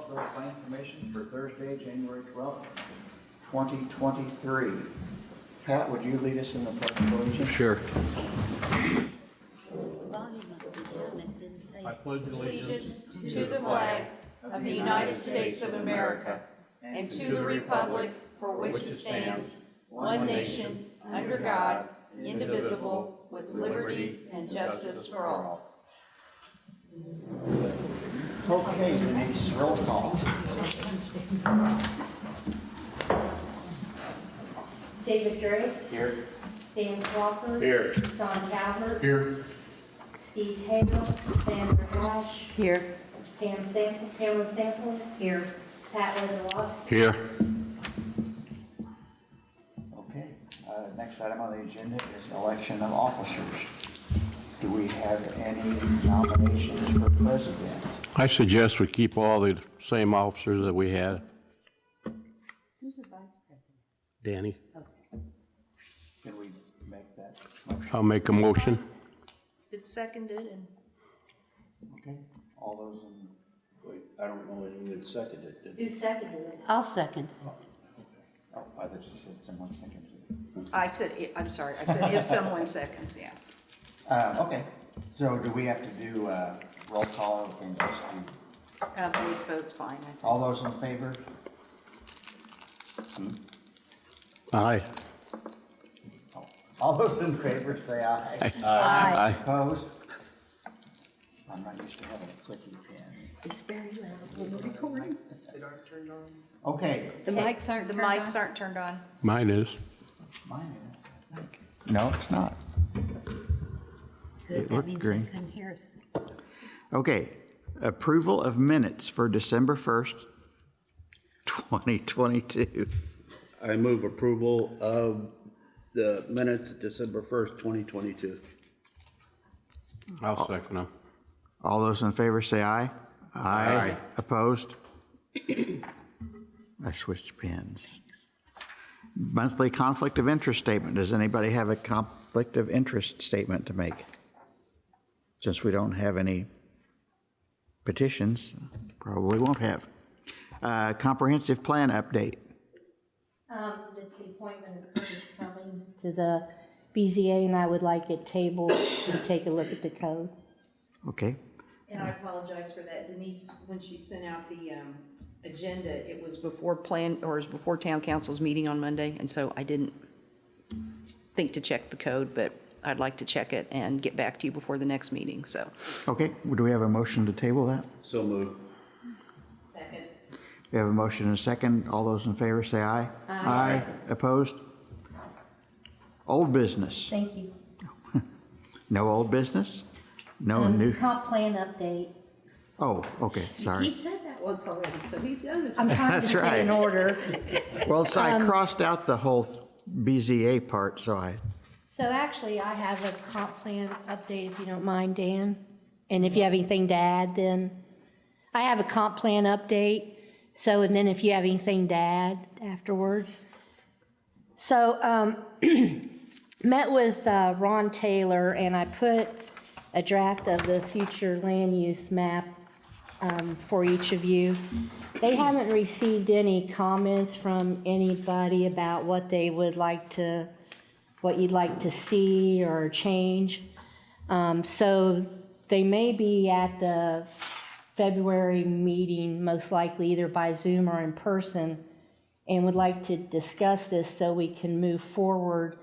Ellettsville Plan Commission for Thursday, January 12th, 2023. Pat, would you lead us in the pledge of allegiance? Sure. I pledge allegiance to the flag of the United States of America and to the republic for which it stands, one nation, under God, indivisible, with liberty and justice for all. Okay, Denise, roll call. David Drake. Here. Dan Crawford. Here. Don Calvert. Here. Steve Hale. Sandra Ash. Here. Pamela Samples. Here. Pat Wazalowski. Here. Okay, next item on the agenda is election of officers. Do we have any nominations for president? I suggest we keep all the same officers that we had. Who's the vice president? Danny, Can we make that motion? I'll make a motion. It's seconded and Okay, all those in, Wait, I don't know who had seconded it. Who seconded it? I'll second. oh, I thought you said someone seconded it. I said, I'm sorry, I said if someone seconds, yeah. Okay, so do we have to do roll call or can just do, Voice vote's fine, I think. all those in favor? Aye. All those in favor say aye. Aye. Opposed? I'm not used to having a clicky pen. It's very loud when we're recording. Okay, The mics aren't The turned on? mics aren't turned on. Mine is. mine is, I think. No, it's not. Good, It that looked means green. they couldn't hear us. Okay, approval of minutes for December 1st, 2022. I move approval of the minutes of December 1st, 2022. I'll second them. All those in favor say aye. Aye. Opposed? I switched pens. Monthly conflict of interest statement. Does anybody have a conflict of interest statement to make? Since we don't have any petitions, probably won't have. Comprehensive plan update. It's the appointment of Curtis Cummings to the BZA, and I would like it tabled to take a look at the code. Okay. And I apologize for that. Denise, when she sent out the agenda, it was before town council's meeting on Monday, and so I didn't think to check the code, but I'd like to check it and get back to you before the next meeting, so. Okay, do we have a motion to table that? So moved. Second. We have a motion and a second. All those in favor say aye. Aye. Opposed? Old business. Thank you. No old business? No new? Comp plan update. Oh, okay, sorry. He said that once already, so he's done it. I'm trying to That's stay in right. order. Well, so I crossed out the whole BZA part, so I, So actually, I have a comp plan update, if you don't mind, Dan. And if you have anything to add, then I have a comp plan update. So, and then if you have anything to add afterwards. So, met with Ron Taylor, and I put a draft of the future land use map for each of you. They haven't received any comments from anybody about what they would like to, what you'd like to see or change. So they may be at the February meeting, most likely either by Zoom or in person, and would like to discuss this so we can move forward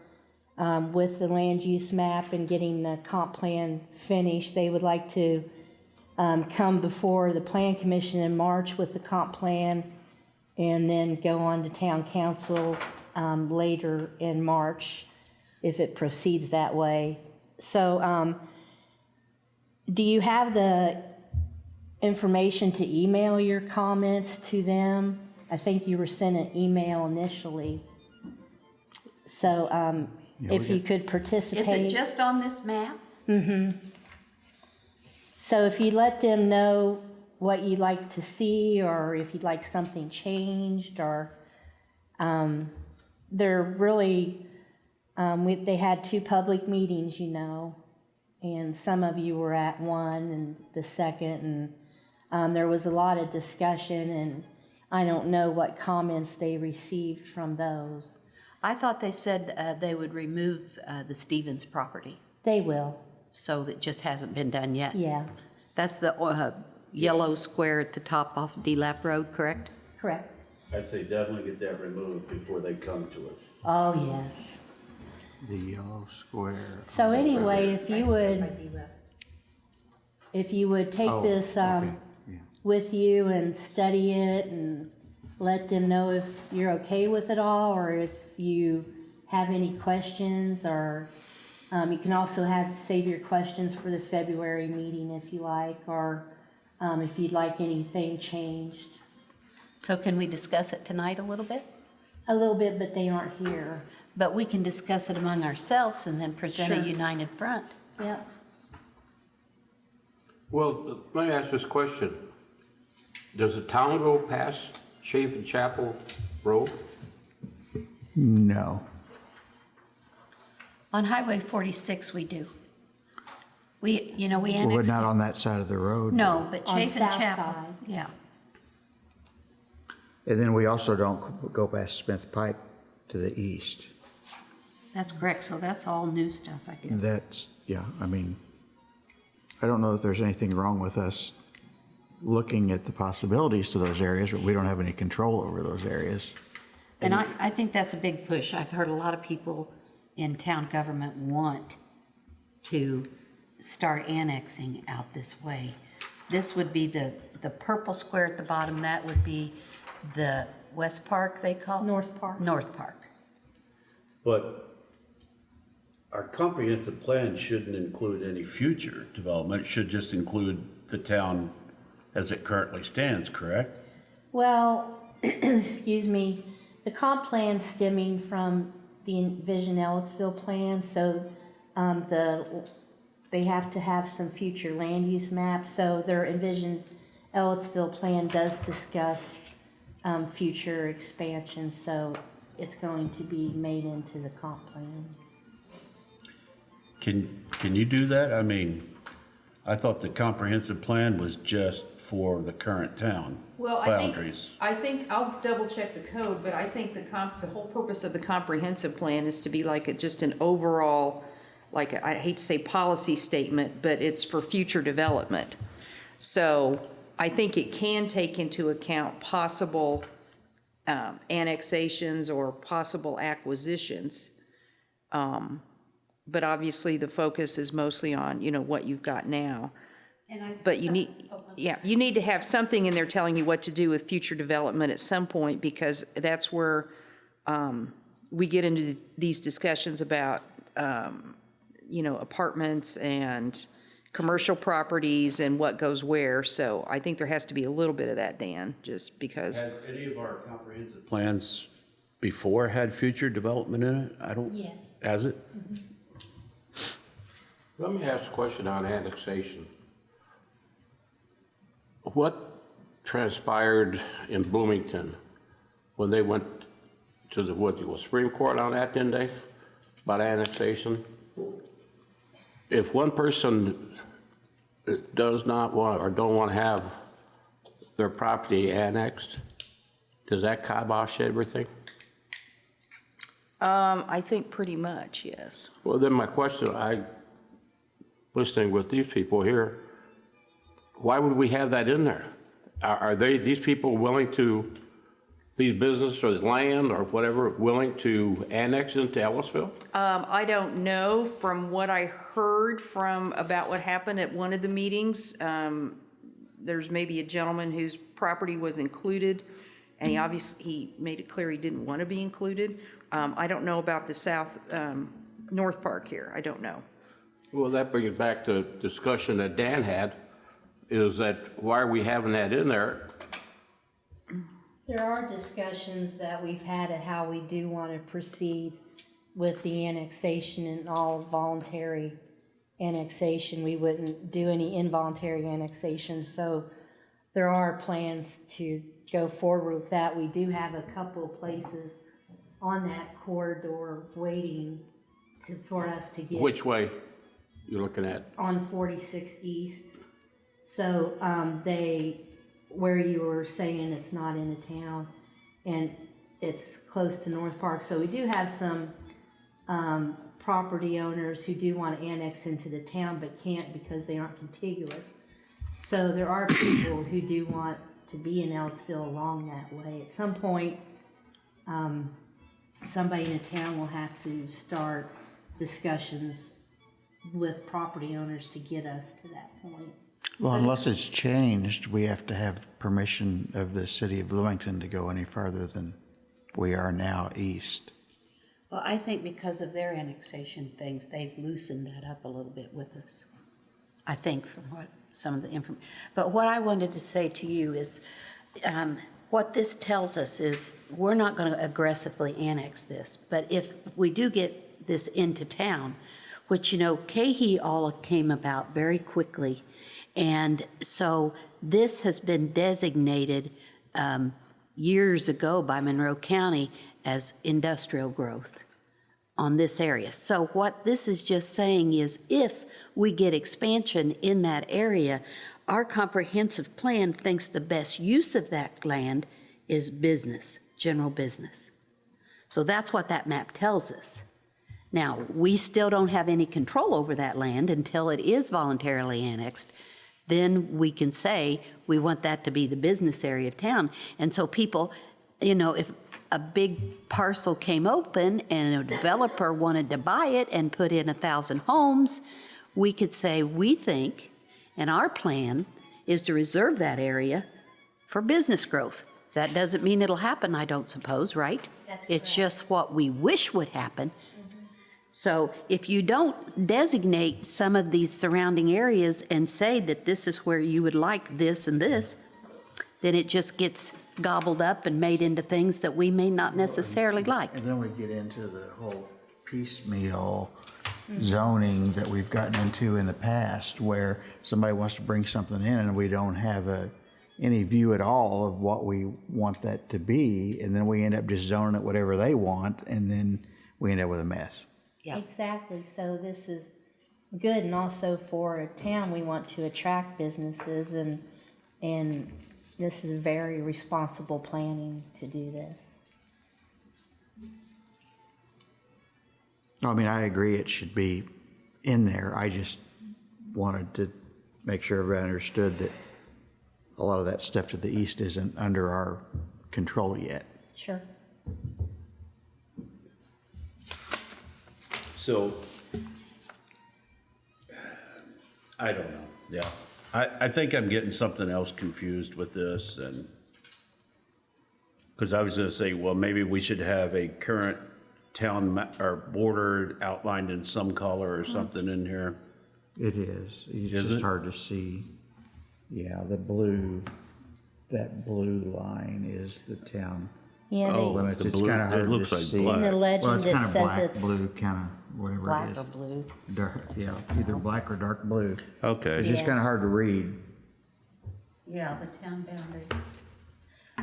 with the land use map and getting the comp plan finished. They would like to come before the Plan Commission in March with the comp plan and then go on to Town Council later in March if it proceeds that way. So do you have the information to email your comments to them? I think you were sent an email initially. So if you could participate. Is it just on this map? So if you let them know what you'd like to see, or if you'd like something changed, or they're really, they had 2 public meetings, you know, and some of you were at one and the second, There was a lot of discussion, and I don't know what comments they received from those. I thought they said they would remove the Stevens property, They will, so that just hasn't been done yet. yeah, That's the yellow square at the top off DeLap Road, correct? correct. I'd say definitely get that removed before they come to us. Oh, yes. The yellow square. So anyway, if you would take Oh, this okay, yeah. with you and study it and let them know if you're okay with it all, or if you have any questions, or you can also save your questions for the February meeting if you like, or if you'd like anything changed. So can we discuss it tonight a little bit? A little bit, but they aren't here. But we can discuss it among ourselves and then present a Sure. united front. Yep. Well, let me ask this question. Does the town go past Chafin Chapel Road? No. On Highway 46, we do. We We're annexed. not on that side of the road. No, but On Chafin south Chapel, side. yeah. And then we also don't go past Smith Pike to the east. That's correct, so that's all new stuff, I guess. That's, yeah, I mean, I don't know if there's anything wrong with us looking at the possibilities to those areas, but we don't have any control over those areas. And I think that's a big push. I've heard a lot of people in town government want to start annexing out this way. This would be the purple square at the bottom, that would be the West Park, they call it? North Park. North Park. But our comprehensive plan shouldn't include any future development. It should just include the town as it currently stands, correct? Well, excuse me, the comp plan's stemming from the Envision Ellettsville plan, so they have to have some future land use maps, so their Envision Ellettsville plan does discuss future expansion, so it's going to be made into the comp plan. Can you do that? I mean, I thought the comprehensive plan was just for the current town Well, boundaries. I think, I'll double check the code, but I think the whole purpose of the comprehensive plan is to be like just an overall, like, I hate to say policy statement, but it's for future development. So I think it can take into account possible annexations or possible acquisitions. But obviously, the focus is mostly on, what you've got now. But you need to have something in there telling you what to do with future development at some point, because that's where we get into these discussions about, apartments and commercial properties and what goes where. So I think there has to be a little bit of that, Dan, just because. Has any of our comprehensive plans before had future development in it? I don't. Yes. Has it? Let me ask a question on annexation. What transpired in Bloomington when they went to the Supreme Court on that, didn't they? About annexation? If one person does not want or don't want to have their property annexed, does that kibosh everything? I think pretty much, yes. Well, then my question, listening with these people here, why would we have that in there? Are these people willing to, these businesses or land or whatever, willing to annex into Ellettsville? I don't know. From what I heard about what happened at one of the meetings, there's maybe a gentleman whose property was included, and he made it clear he didn't want to be included. I don't know about the North Park here. I don't know. Well, that brings back to discussion that Dan had, is that why are we having that in there? There are discussions that we've had of how we do want to proceed with the annexation and all voluntary annexation. We wouldn't do any involuntary annexation, so there are plans to go forward with that. We do have a couple of places on that corridor waiting for us to get. Which way you're looking at? On 46 East. So where you were saying it's not in the town, and it's close to North Park, so we do have some property owners who do want to annex into the town but can't because they aren't contiguous. So there are people who do want to be in Ellettsville along that way. At some point, somebody in the town will have to start discussions with property owners to get us to that point. Well, unless it's changed, we have to have permission of the city of Bloomington to go any further than we are now east. Well, I think because of their annexation things, they've loosened that up a little bit with us. I think from what some of the information. But what I wanted to say to you is, what this tells us is we're not going to aggressively annex this. But if we do get this into town, which, you know, KHE all came about very quickly. And so this has been designated years ago by Monroe County as industrial growth on this area. So what this is just saying is if we get expansion in that area, our comprehensive plan thinks the best use of that land is business, general business. So that's what that map tells us. Now, we still don't have any control over that land until it is voluntarily annexed. Then we can say we want that to be the business area of town. And so people, you know, if a big parcel came open and a developer wanted to buy it and put in 1,000 homes, we could say, we think, and our plan is to reserve that area for business growth. That doesn't mean it'll happen, I don't suppose, right? That's It's correct. just what we wish would happen. So if you don't designate some of these surrounding areas and say that this is where you would like this and this, then it just gets gobbled up and made into things that we may not necessarily like. And then we get into the whole piecemeal zoning that we've gotten into in the past, where somebody wants to bring something in and we don't have any view at all of what we want that to be, and then we end up just zoning it whatever they want, and then we end up with a mess. Yeah. Exactly, so this is good, and also for a town, we want to attract businesses, and this is very responsible planning to do this. I mean, I agree it should be in there. I just wanted to make sure everybody understood that a lot of that stuff to the east isn't under our control yet. Sure. So, I don't know, yeah. I think I'm getting something else confused with this, and, because I was gonna say, well, maybe we should have a current town or border outlined in some color or something in here. It is. It's Is just it? hard to see. Yeah, that blue line is the town Yeah, Oh, they, limits. the It's blue- kind of it hard looks to like see. black. in the Well, legend it's it kind of says black, it's blue, kind of whatever it black is. or blue. Dark, yeah, either black or dark blue. Okay. It's just Yeah. kind of hard to read. Yeah, the town boundary.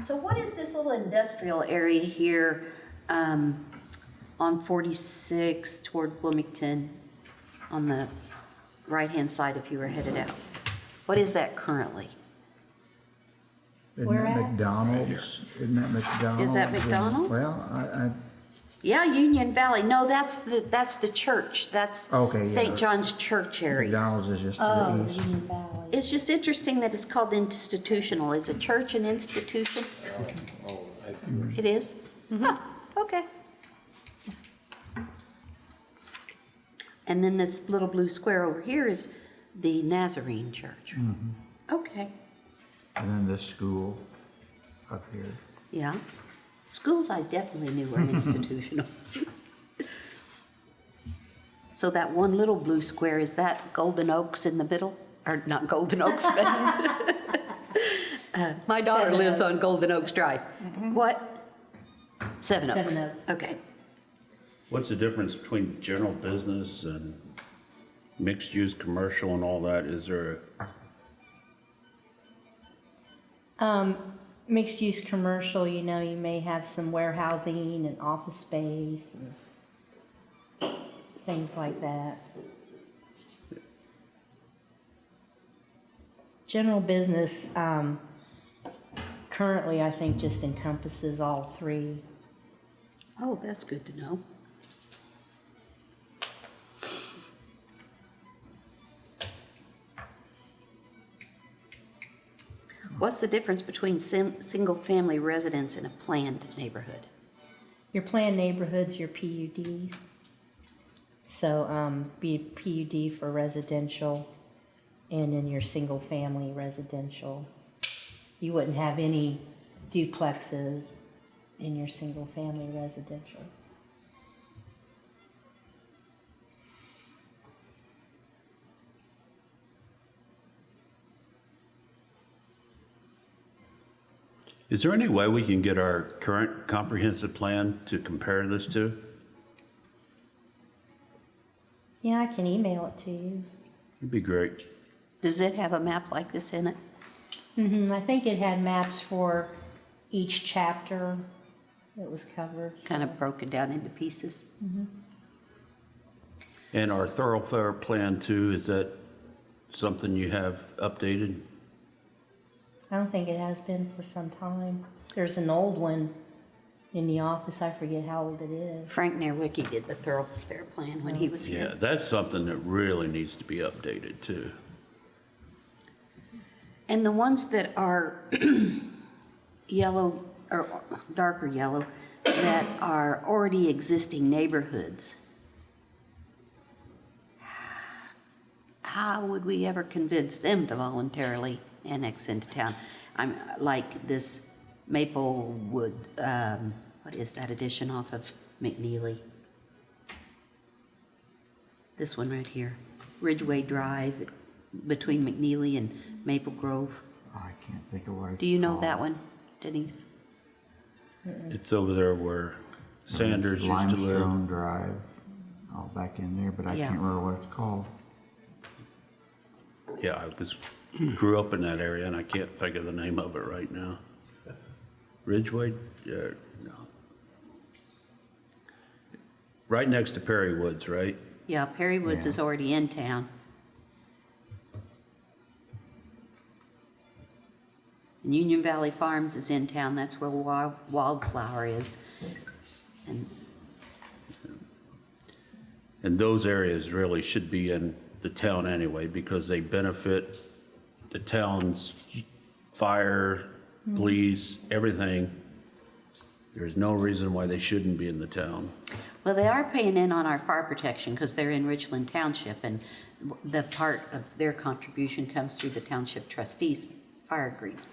So what is this little industrial area here on 46 toward Bloomington on the right-hand side if you were headed out? What is that currently? Isn't Where that at? McDonald's? Isn't that McDonald's? Is that And- McDonald's? Well, Yeah, Union Valley. No, that's the church. That's Okay, yeah. St. John's Church area. McDonald's is just to Oh, the east. Union Valley. It's just interesting that it's called institutional. Is a church an institution? It is? Oh, okay. And then this little blue square over here is the Nazarene Church. Okay, And then this school up here. yeah. Schools I definitely knew were institutional. So that one little blue square, is that Golden Oaks in the middle? Or not Golden Oaks, but my daughter Seven lives Oaks. on Golden Oaks Drive. What? Seven Oaks. Seven Oaks. Okay. What's the difference between general business and mixed-use commercial and all that? Is there, Mixed use commercial, you know, you may have some warehousing and office space and things like that. General business, currently, I think just encompasses all three. Oh, that's good to know. What's the difference between single-family residence and a planned neighborhood? Your planned neighborhoods, your PUDs. So, be PUD for residential, and then your single-family residential. You wouldn't have any duplexes in your single-family residential. Is there any way we can get our current comprehensive plan to compare this to? Yeah, I can email it to you. It'd be great. Does it have a map like this in it? I think it had maps for each chapter that was covered. Kind of broken down into pieces? And our thoroughfare plan too, is that something you have updated? I don't think it has been for some time. There's an old one in the office. I forget how old it is. Frank Nerwicki did the thoroughfare plan when he was Yeah, here. that's something that really needs to be updated too. And the ones that are yellow or darker yellow that are already existing neighborhoods, how would we ever convince them to voluntarily annex into town? I'm like this Maplewood, what is that addition off of McNeely? This one right here, Ridgeway Drive between McNeely and Maple Grove. I can't think of what it's Do you know called. that one, Denise? It's over there where Sanders used to live. Limestone Drive, all back in there, but I Yeah. can't remember what it's called. Yeah, grew up in that area and I can't think of the name of it right now. Ridgeway? No. Right next to Perry Woods, right? Yeah, Perry Woods Yeah. is already in town. And Union Valley Farms is in town, that's where Wildflower is. And those areas really should be in the town anyway because they benefit the town's fire, police, everything. There's no reason why they shouldn't be in the town. Well, they are paying in on our fire protection because they're in Richland Township, and the part of their contribution comes through the township trustees' fire agreement.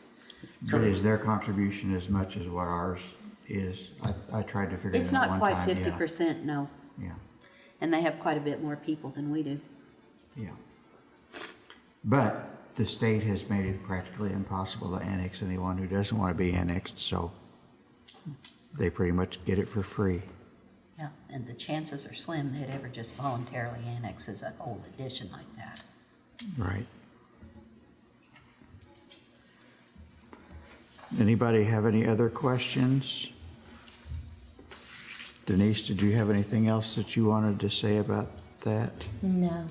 So is their contribution as much as what ours is? I tried to figure It's that out not one quite time. 50%, no. Yeah, And they have quite a bit more people than we do. yeah. But the state has made it practically impossible to annex anyone who doesn't want to be annexed, so they pretty much get it for free. Yeah, and the chances are slim they'd ever just voluntarily annex as an old addition like that. Right. Anybody have any other questions? Denise, did you have anything else that you wanted to say about that? No,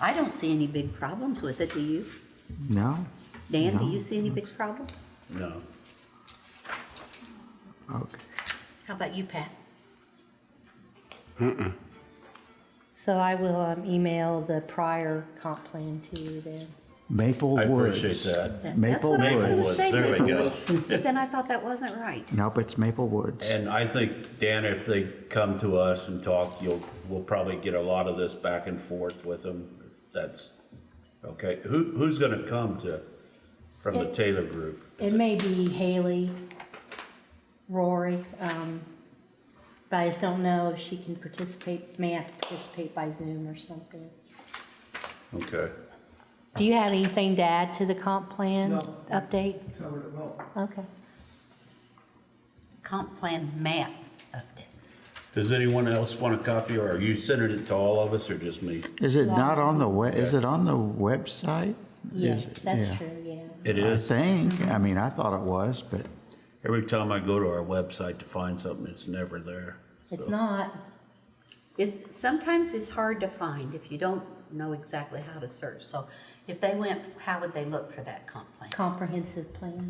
I don't see any big problems with it, do you? No? Dan, do No. you see any big problems? No. Okay. How about you, Pat? So I will email the prior comp plan to you then. Maple I Woods. appreciate that. That's Maple what I was gonna Woods. say, There we Maple go. Woods. But then I thought that wasn't right. Nope, it's Maple Woods. And I think, Dan, if they come to us and talk, we'll probably get a lot of this back and forth with them. That's, okay. Who's gonna come from the Taylor Group? It may be Haley, Rory, but I just don't know if she can participate, may have to participate by Zoom or something. Okay. Do you have anything to add to the comp plan No. update? Covered it well. Okay. Comp plan map update. Does anyone else want a copy, or are you sending it to all of us, or just me? Is it not on the is it on the website? Yes, that's yeah. true, yeah. It I is. think. I mean, I thought it was, but Every time I go to our website to find something, it's never there. It's not. Sometimes it's hard to find if you don't know exactly how to search. So If they went, how would they look for that comp plan? Comprehensive plan.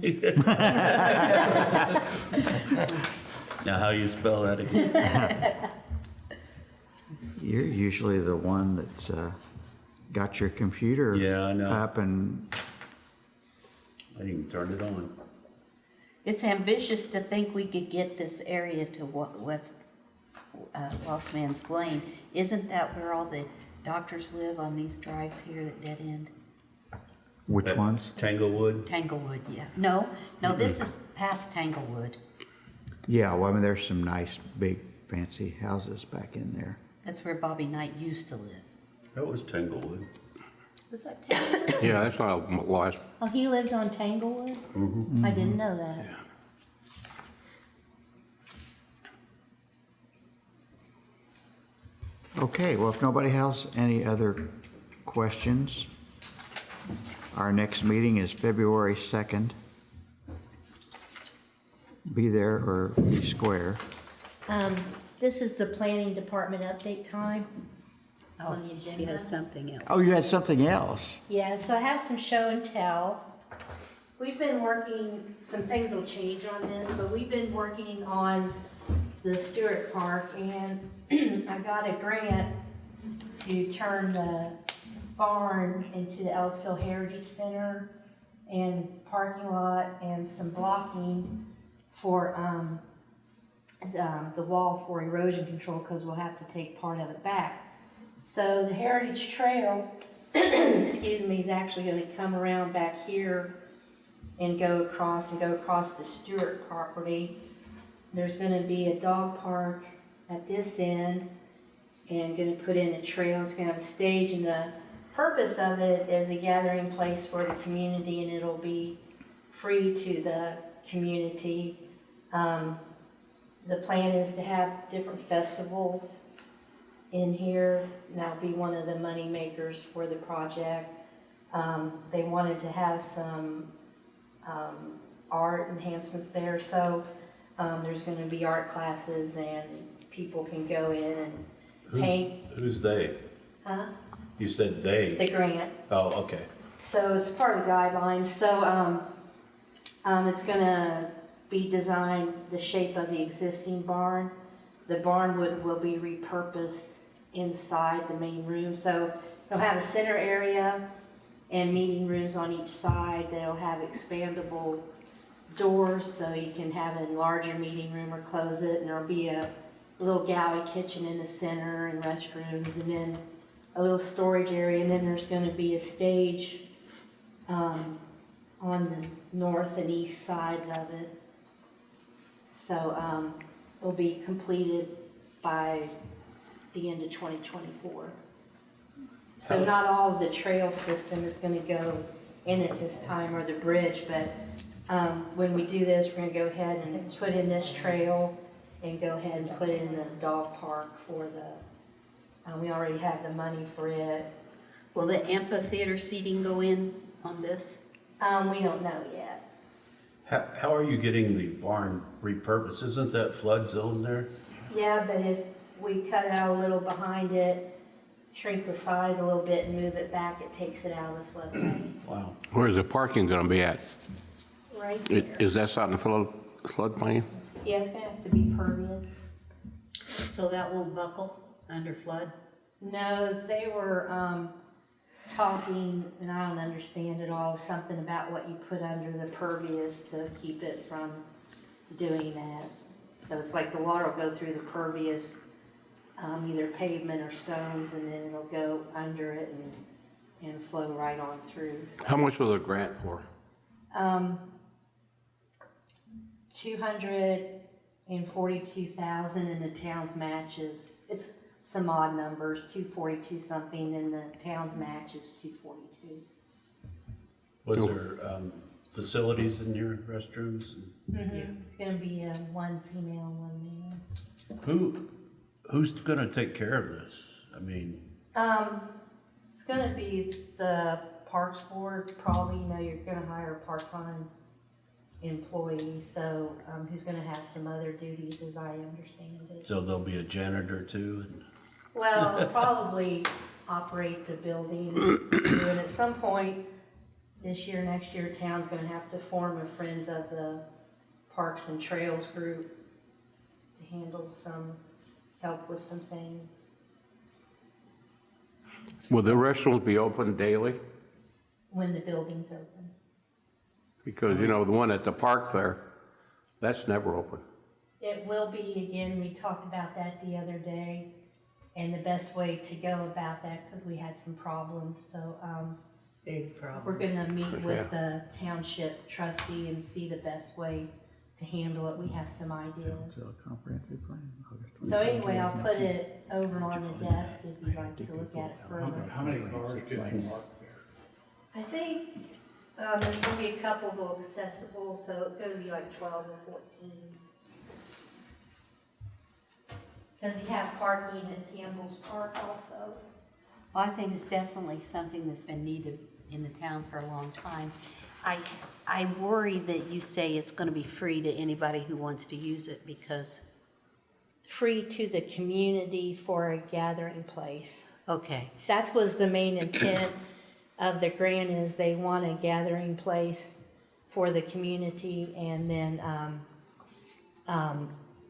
Now, how you spell that again? You're usually the one that's got your computer Yeah, I know. up and I didn't even turn it on. It's ambitious to think we could get this area to what West, Lost Man's Glen. Isn't that where all the doctors live on these drives here that dead end? which ones? Tanglewood? Tanglewood, yeah. No, this is past Tanglewood. Yeah, well, I mean, there's some nice, big, fancy houses back in there. That's where Bobby Knight used to live. That was Tanglewood. Was that Tanglewood? Yeah, that's not a lost. Oh, he lived on Tanglewood? I didn't know that. Okay, well, if nobody has any other questions, our next meeting is February 2nd. Be there or be square. This is the planning department update time Oh, on the she agenda. has something else. Oh, you had something else? Yeah, so I have some show and tell. We've been working, some things will change on this, but we've been working on the Stewart Park, and I got a grant to turn the barn into the Ellettsville Heritage Center and parking lot and some blocking for the wall for erosion control, because we'll have to take part of it back. So the Heritage Trail, excuse me, is actually going to come around back here and go across the Stewart property. There's going to be a dog park at this end and going to put in a trail. It's going to have a stage, and the purpose of it is a gathering place for the community, and it'll be free to the community. The plan is to have different festivals in here, and that'll be one of the money makers for the project. They wanted to have some art enhancements there, so there's going to be art classes, and people can go in and paint. Who's they? Huh? You said they. The grant. Oh, okay. So it's part of the guidelines. So it's going to be designed the shape of the existing barn. The barn will be repurposed inside the main room. So it'll have a center area and meeting rooms on each side. They'll have expandable doors, so you can have a larger meeting room or close it. And there'll be a little galley kitchen in the center and restrooms, and then a little storage area. And then there's going to be a stage on the north and east sides of it. So it'll be completed by the end of 2024. So not all of the trail system is going to go in at this time, or the bridge, but when we do this, we're going to go ahead and put in this trail and go ahead and put in the dog park for the, we already have the money for it. Will the amphitheater seating go in on this? We don't know yet. How are you getting the barn repurposed? Isn't that flood zone there? Yeah, but if we cut out a little behind it, shrink the size a little bit and move it back, it takes it out of the floodplain. Wow. Where's the parking gonna be at? Right there. Is that something floodplain? Yeah, it's gonna have to be pervious. So that won't buckle under flood? No, they were talking, and I don't understand it all, something about what you put under the pervious to keep it from doing that. So it's like the water will go through the pervious, either pavement or stones, and then it'll go under it and flow right on through. So, How much was the grant for? 242,000, and the town's matches, it's some odd numbers, 242 something, and the town's match is 242. Was there facilities in your restrooms? It's gonna be one female, one male. Who's gonna take care of this? I mean, It's gonna be the Parks Board, probably, you're gonna hire a part-time employee, so, who's gonna have some other duties, as I understand it. so there'll be a janitor too? Well, probably operate the building too. And at some point, this year, next year, town's gonna have to form a Friends of the Parks and Trails group to handle some, help with some things. Will the restrooms be open daily? When the building's open. Because, you know, the one at the park there, that's never open. It will be, again, we talked about that the other day, and the best way to go about that, because we had some problems, so, Big problem. we're gonna meet with Yeah. the township trustee and see the best way to handle it. We have some ideas. So a comprehensive plan. August So anyway, I'll put it over on the desk if you'd like to look at it further. How many cars can they park there? I think, there's gonna be a couple of accessible, so it's gonna be like 12 or 14. Does he have parking at Campbell's Park also? Well, I think it's definitely something that's been needed in the town for a long time. I worry that you say it's gonna be free to anybody who wants to use it because, Free to the community for a gathering place. okay, That was the main intent of the grant, is they want a gathering place for the community, and then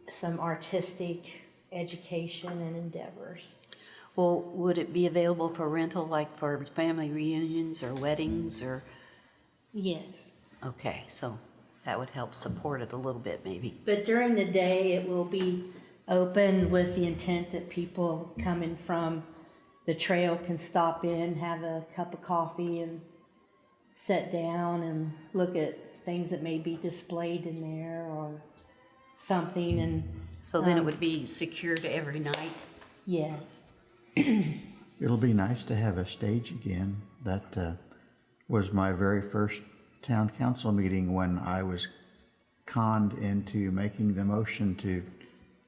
some artistic education and endeavors. well, would it be available for rental, like for family reunions or weddings or, Yes. okay, so that would help support it a little bit maybe. But during the day, it will be open with the intent that people coming from the trail can stop in, have a cup of coffee, and sit down and look at things that may be displayed in there or something. And So then it would be secured every night? yes, It'll be nice to have a stage again. That was my very first town council meeting when I was conned into making the motion to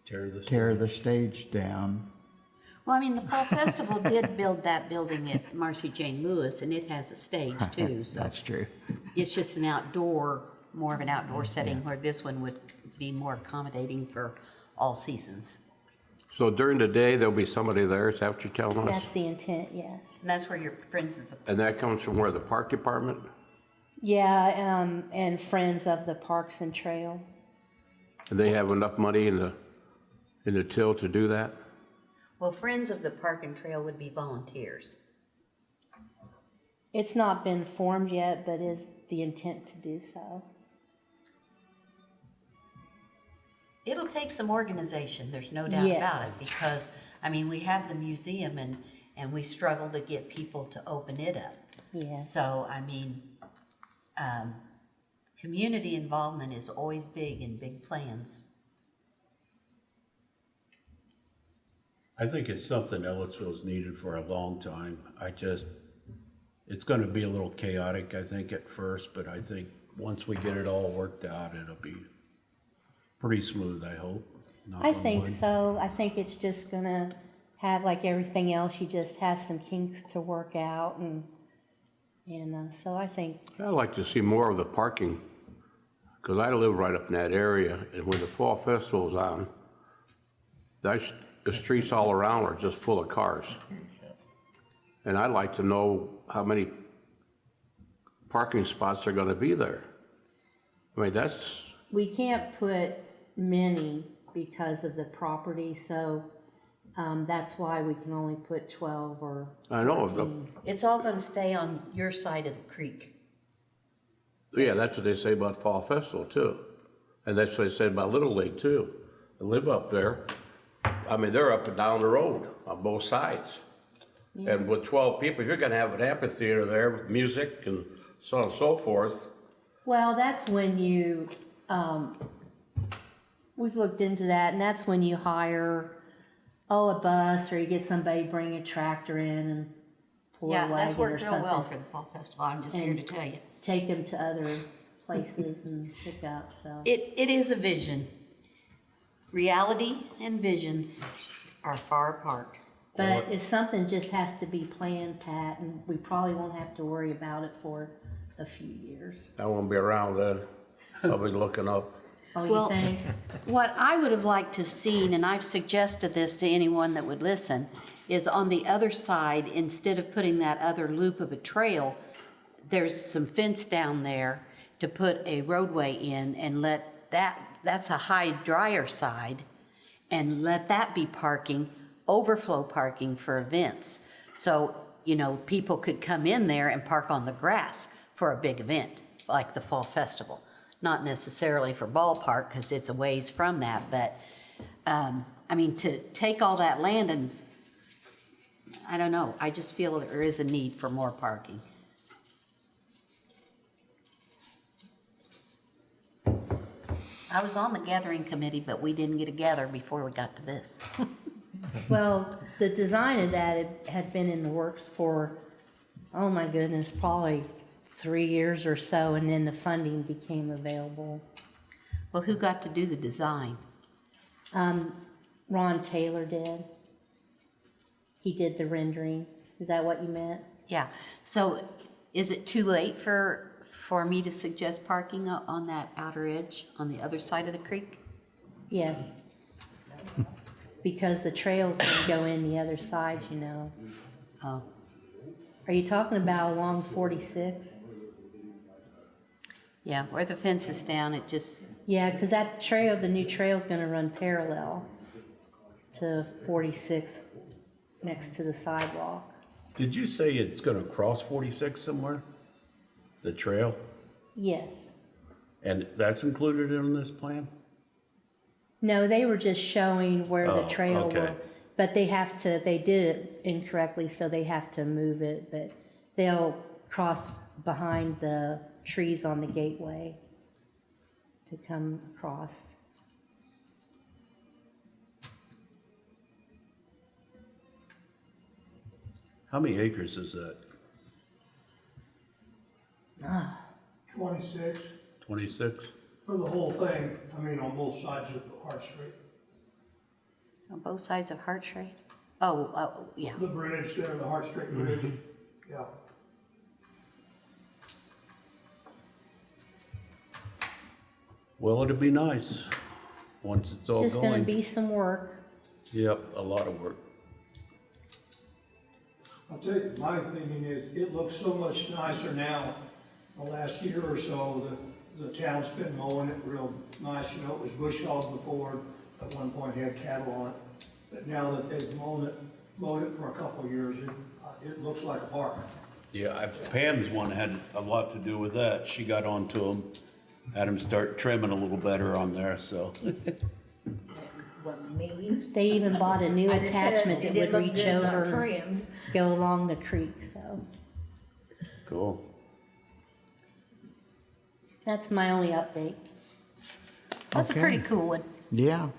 tear the stage down. Well, I mean, the Fall Festival did build that building at Marcy Jane Lewis, and it has a stage too, so That's true. it's just an outdoor, more of an outdoor setting, where this one would be more accommodating for all seasons. So during the day, there'll be somebody there, is that what you're telling us? that's the intent, yes. And that's where your Friends of the, And that comes from where, the park department? Yeah, and Friends of the Parks and Trail. And they have enough money in the till to do that? well, Friends of the Park and Trail would be volunteers. It's not been formed yet, but is the intent to do so. It'll take some organization, there's no doubt about it, Yes. because, I mean, we have the museum and we struggle to get people to open it up. Yes. So, I mean, community involvement is always big in big plans. I think it's something Ellettsville's needed for a long time. It's gonna be a little chaotic, I think, at first, but I think once we get it all worked out, it'll be pretty smooth, I hope. Knock I on think wood. so. I think it's just gonna have, like everything else, you just have some kinks to work out, and so I think, I'd like to see more of the parking, because I live right up in that area, and when the fall festival's on, the streets all around are just full of cars. And I'd like to know how many parking spots are gonna be there. I mean, that's, we can't put many because of the property, so that's why we can only put 12 or I know, 14. It's all gonna stay on your side of the creek. yeah, that's what they say about fall festival too. And that's what they say about Little League too. They live up there. I mean, they're up and down the road on both sides. And with 12 people, you're gonna have an amphitheater there with music and so on and so forth. Well, that's when you, we've looked into that, and that's when you hire, a bus, or you get somebody bring a tractor in and pull a Yeah, wagon that's or worked real well something. for the Fall Festival, I'm just here to tell you. Take them to other places and pick up, so. It is a vision. Reality and visions are far apart. But if something just has to be planned, Pat, and we probably won't have to worry about it for a few years. I won't be around then. I'll be looking up. Oh, Well, you think? What I would have liked to have seen, and I've suggested this to anyone that would listen, is on the other side, instead of putting that other loop of a trail, there's some fence down there to put a roadway in and let that's a high drier side, and let that be parking, overflow parking for events. So, people could come in there and park on the grass for a big event, like the Fall Festival. Not necessarily for ballpark, because it's a ways from that, but, to take all that land and, I don't know, I just feel there is a need for more parking. I was on the gathering committee, but we didn't get together before we got to this. Well, the design of that had been in the works for, oh my goodness, probably 3 years or so, and then the funding became available. Well, who got to do the design? Ron Taylor did. He did the rendering. Is that what you meant? Yeah, so is it too late for me to suggest parking on that outer edge, on the other side of the creek? Yes. Because the trails can go in the other side, Oh, Are you talking about along 46? yeah, where the fence is down, it just, Yeah, because that trail, the new trail's gonna run parallel to 46 next to the sidewalk. Did you say it's gonna cross 46 somewhere? The trail? Yes. And that's included in this plan? No, they were just showing where the Oh, trail okay. were. But they did it incorrectly, so they have to move it, but they'll cross behind the trees on the gateway to come across. How many acres is that? 26 26? for the whole thing, on both sides of Hart Street. on both sides of Hart Street? Oh, yeah. The bridge there, the Hart Street Bridge, yeah. Well, it'd be nice, once it's all Just gonna going. be some work. Yep, a lot of work. I'll tell you, my opinion is, it looks so much nicer now. The last year or so, the town's been mowing it real nice, it was bush hog before, at one point had cattle on it. But now that they've mowed it for a couple of years, it looks like a park. Yeah, Pam's one had a lot to do with that. She got onto them, had them start trimming a little better on there, so. Well, maybe. They even bought a new I just said attachment it that did would look reach good, not over, and trimmed. go along the creek, so. Cool. That's my only update. That's Okay. a pretty cool one. Yeah.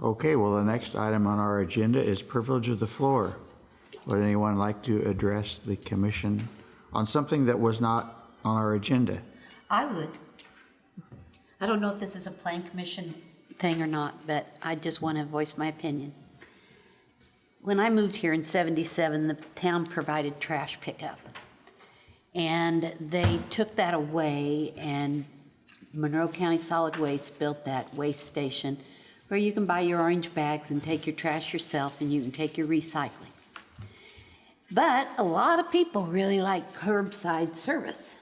Okay, well, the next item on our agenda is privilege of the floor. Would anyone like to address the commission on something that was not on our agenda? I would. I don't know if this is a plan commission thing or not, but I just want to voice my opinion. When I moved here in '77, the town provided trash pickup. And they took that away, and Monroe County Solid Waste built that waste station where you can buy your orange bags and take your trash yourself, and you can take your recycling. But a lot of people really like curbside service.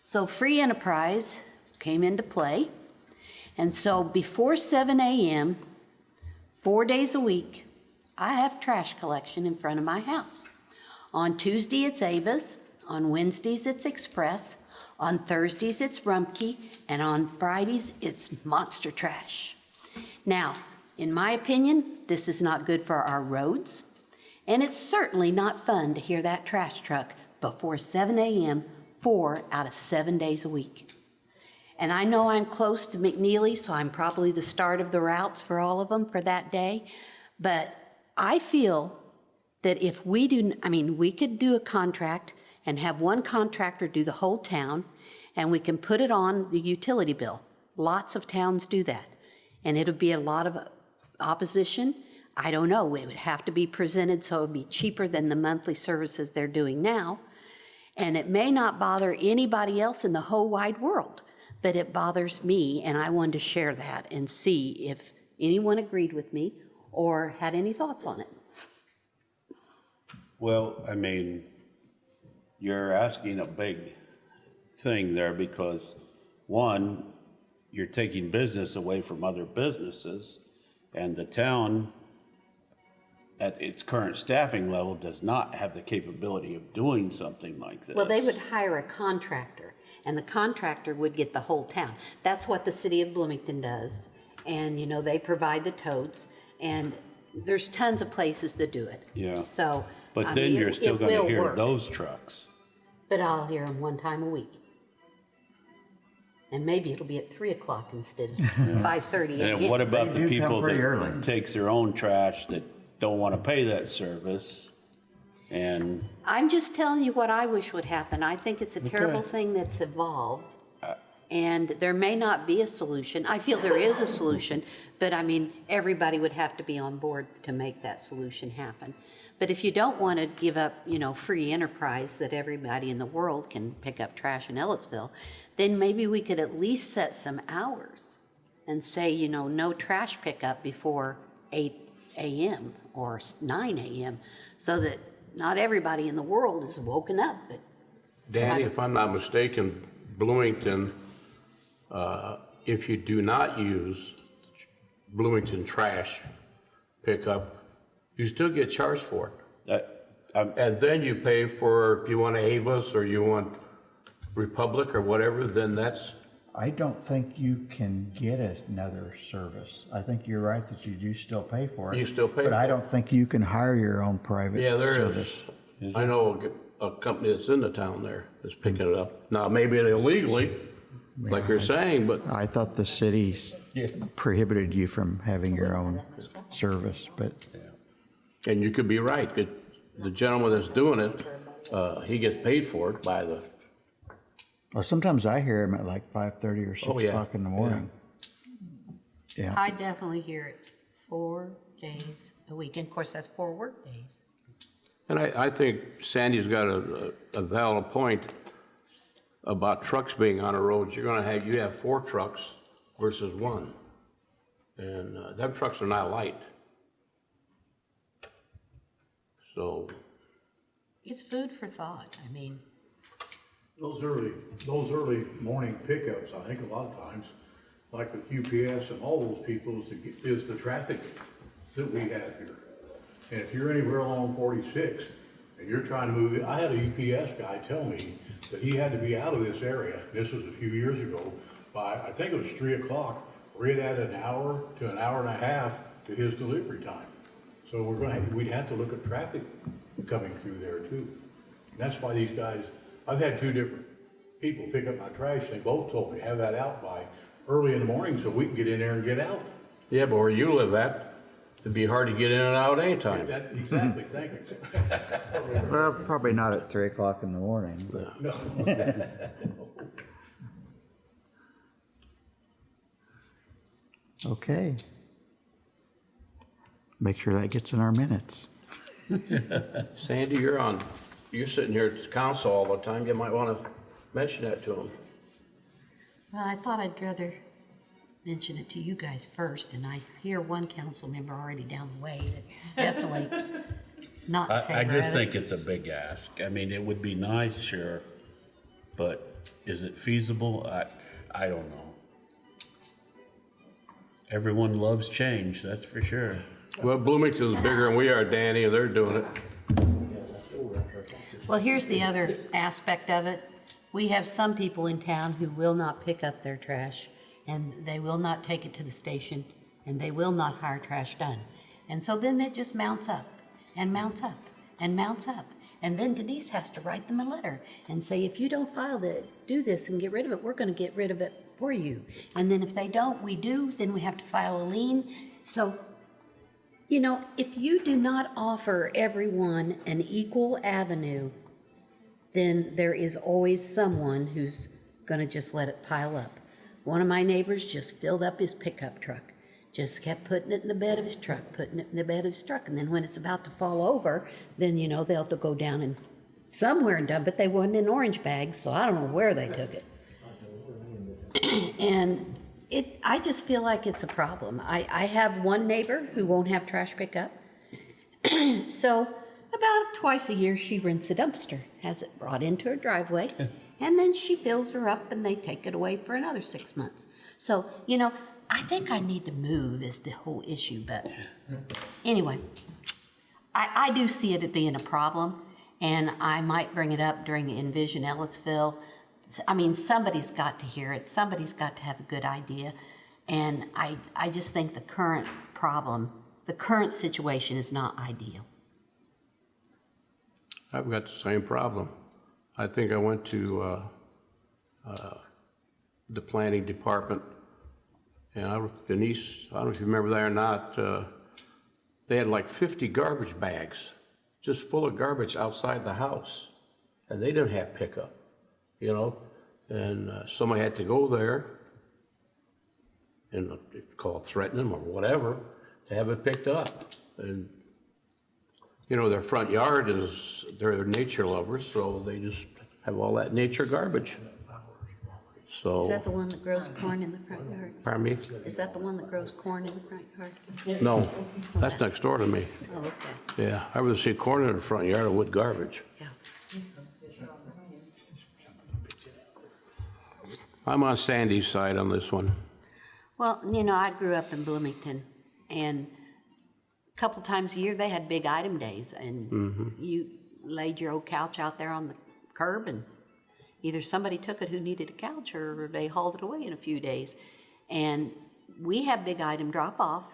So free enterprise came into play. And so before 7 a.m., 4 days a week, I have trash collection in front of my house. On Tuesday, it's Ava's. On Wednesdays, it's Express. On Thursdays, it's Rumpke. And on Fridays, it's Monster Trash. Now, in my opinion, this is not good for our roads. And it's certainly not fun to hear that trash truck before 7 a.m., 4 out of 7 days a week. And I know I'm close to McNeely, so I'm probably the start of the routes for all of them for that day. But I feel that if we do, we could do a contract and have one contractor do the whole town, and we can put it on the utility bill. Lots of towns do that. And it'll be a lot of opposition. I don't know, it would have to be presented so it would be cheaper than the monthly services they're doing now. And it may not bother anybody else in the whole wide world. but it bothers me, and I wanted to share that and see if anyone agreed with me or had any thoughts on it. Well, I mean, you're asking a big thing there because, one, you're taking business away from other businesses, and the town, at its current staffing level, does not have the capability of doing something like this. Well, they would hire a contractor, and the contractor would get the whole town. That's what the city of Bloomington does. And, you know, they provide the totes, and there's tons of places that do it. Yeah. So, But I then mean, you're still it going to will hear work. those trucks. But I'll hear them one time a week. And maybe it'll be at 3 o'clock instead of 5:30 And a.m. what about They the do come people pretty that early. takes their own trash that don't want to pay that service? And I'm just telling you what I wish would happen. I think it's a terrible Okay. thing that's evolved. And there may not be a solution. I feel there is a solution, but I mean, everybody would have to be on board to make that solution happen. But if you don't want to give up, you know, free enterprise that everybody in the world can pick up trash in Ellettsville, then maybe we could at least set some hours and say, you know, no trash pickup before 8 a.m. or 9 a.m. so that not everybody in the world is woken up. But Danny, if I'm not mistaken, Bloomington, if you do not use Bloomington trash pickup, you still get charged for it. And then you pay for, if you want Avis or you want Republic or whatever, then that's, I don't think you can get another service. I think you're right that you do still pay for it. You still pay But I for it. don't think you can hire your own private yeah, there service. is. I know a company that's in the town there that's picking it up. Now, maybe illegally, like you're saying, but I thought the city prohibited you from having your own service, but and you could be right. The gentleman that's doing it, he gets paid for it by the, well, sometimes I hear them at like 5:30 or 6 Oh, yeah. o'clock in the morning. Yeah. I definitely hear it 4 days a week. And of course, that's 4 work days. and I think Sandy's got a valid point about trucks being on the roads. You have 4 trucks versus 1. And them trucks are not light. So, It's food for thought. I mean, Those early morning pickups, I think a lot of times, like with UPS and all those people, is the traffic that we have here. And if you're anywhere along 46 and you're trying to move, I had a UPS guy tell me that he had to be out of this area, this was a few years ago, by, I think it was 3 o'clock, or it added an hour to an hour and a half to his delivery time. So we'd have to look at traffic coming through there too. And that's why these guys, I've had 2 different people pick up my trash, they both told me, have that out by early in the morning so we can get in there and get out. yeah, but where you live at, it'd be hard to get in and out anytime. Exactly, thank you. Well, probably not at 3 o'clock in the morning. But. No. Okay. Make sure that gets in our minutes. Sandy, you're sitting here at the council all the time. You might want to mention that to them. well, I thought I'd rather mention it to you guys first. And I hear one council member already down the way that's definitely not in I favor just of think it. it's a big ask. I mean, it would be nice, sure, but is it feasible? I don't know. Everyone loves change, that's for sure. Well, Bloomington's bigger than we are, Danny, and they're doing it. Well, here's the other aspect of it. We have some people in town who will not pick up their trash, and they will not take it to the station, and they will not hire trash done. And so then it just mounts up, and mounts up, and mounts up. And then Denise has to write them a letter and say, if you don't do this and get rid of it, we're gonna get rid of it for you. And then if they don't, we do, then we have to file a lien. So, you know, if you do not offer everyone an equal avenue, then there is always someone who's gonna just let it pile up. One of my neighbors just filled up his pickup truck, just kept putting it in the bed of his truck, putting it in the bed of his truck, and then when it's about to fall over, then, you know, they'll have to go down and somewhere and dump it. They wasn't in orange bags, so I don't know where they took it. And I just feel like it's a problem. I have one neighbor who won't have trash pickup. So about twice a year, she rents a dumpster, has it brought into her driveway, and then she fills her up and they take it away for another 6 months. So, I think I need to move is the whole issue, but anyway, I do see it as being a problem, and I might bring it up during Envision Ellettsville. I mean, somebody's got to hear it. Somebody's got to have a good idea. And I just think the current problem, the current situation is not ideal. I've got the same problem. I think I went to the planning department, and Denise, I don't know if you remember that or not, they had like 50 garbage bags just full of garbage outside the house, and they didn't have pickup, and somebody had to go there and call it threatening them or whatever to have it picked up. And their front yard they're nature lovers, so they just have all that nature garbage. So. Is that the one that grows corn in the front yard? Pardon me? Is that the one that grows corn in the front yard? No, that's next door to me. Oh, okay. Yeah, I would see corn in the front yard of wood garbage. Yeah. I'm on Sandy's side on this one. Well, I grew up in Bloomington, and a couple times a year they had big item days, and you laid your old couch out there on the curb, and either somebody took it who needed a couch, or they hauled it away in a few days. And we have big item drop-off,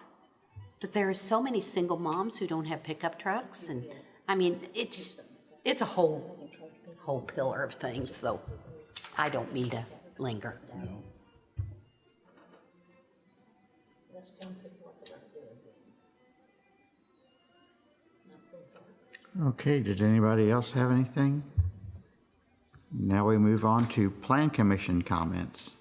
but there are so many single moms who don't have pickup trucks, and I mean, it's a whole pillar of things, so I don't mean to linger. Okay, did anybody else have anything? Now we move on to Plan Commission comments.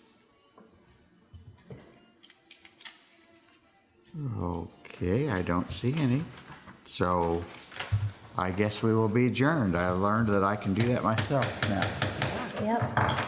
Okay, I don't see any. So I guess we will be adjourned. I learned that I can do that myself now. Yep.